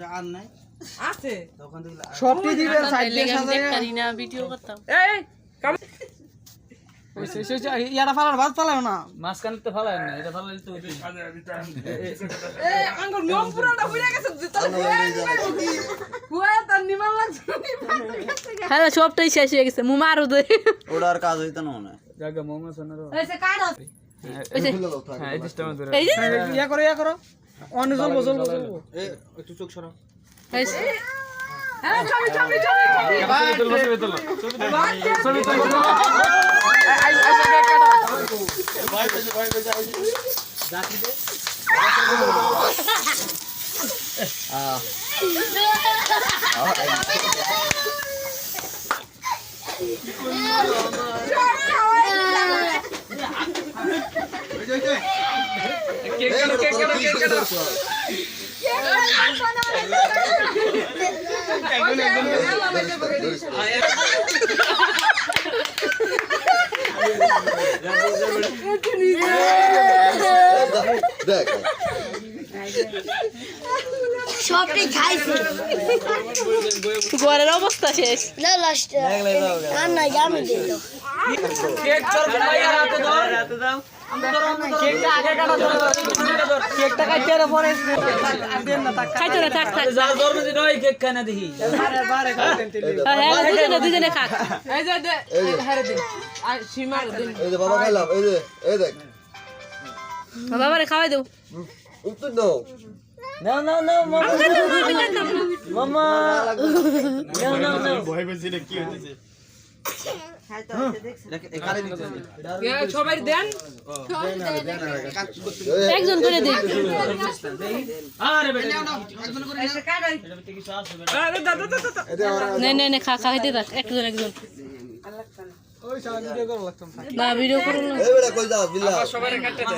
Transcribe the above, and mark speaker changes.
Speaker 1: আর নাই
Speaker 2: আছে
Speaker 1: তখন দেখলে
Speaker 3: সবটি দিবেন সাইড দিয়ে সাজায়
Speaker 4: কারিনা ভিডিও করতাম
Speaker 2: এই
Speaker 3: ইয়াটা ফালার ভাত ফালাও না
Speaker 5: মাঝখানে তো ফালাই না, এটা ফালাইলে তো
Speaker 2: এই আঙ্গুর নিয়ম পুরাটা হইয়া গেছে তাহলে হুয়া তার নিমান লাগছে
Speaker 4: হ্যাঁ সবটাই শেষ হয়ে গেছে মুমা আরো দে
Speaker 1: ওটা আর কাজ হইতো না মনে হয়
Speaker 5: জায়গা মোমো সোনারো।
Speaker 2: এই সে কাট
Speaker 5: হ্যাঁ, এই সিস্টেমে ধরে।
Speaker 4: এই যে
Speaker 3: ইয়া করো অন্য জলবো
Speaker 1: একটু চোখ সরাও
Speaker 4: এই যে
Speaker 2: হ্যাঁ ছবি
Speaker 5: ছবি তুলবো, ছবি তুলবো। ছবি তুলবো।
Speaker 6: সবটাই খাইছে
Speaker 4: ঘরের অবস্থা শেষ
Speaker 6: না লাস্ট আর না জামি দে তো
Speaker 5: কেক চড় ভাই হাতে দাও।
Speaker 3: কেকটা আগে কাটা ধর কেকটা কাটতে এর পরে দেন না টাকা
Speaker 4: খাইতো না থাক থাক
Speaker 5: যার জন্মদিন হয় কেক খায় না দেখি।
Speaker 3: বারে খাইতেন তেলে
Speaker 4: হ্যাঁ দুজনে খাক
Speaker 2: এই যে হারে দিন আর সীমার দিন
Speaker 7: এই যে বাবা খাইলাম এই দেখ
Speaker 4: বাবারে খাওয়াই দেব
Speaker 7: উত্তর দাও
Speaker 5: নাও নাও নাও মামা মামা নাও নাও নাও
Speaker 1: ভয় পেয়েছি রে কি হইছে এখানে দিতে
Speaker 2: সবাই দেন
Speaker 4: একজন করে দেই
Speaker 5: আরে বেটা
Speaker 2: এই সে কাট
Speaker 5: এটা ভিতরে কিছু আছে
Speaker 2: আরে দাদা দাদা
Speaker 7: এটা আমার
Speaker 4: নে খা খাইতে থাক একজন
Speaker 3: ওই সারা ভিডিও করা লাগতাম
Speaker 4: না ভিডিও করুন না
Speaker 7: এই বেটা কই যাও বিল্লাহ
Speaker 5: সবাই কাটতে দে।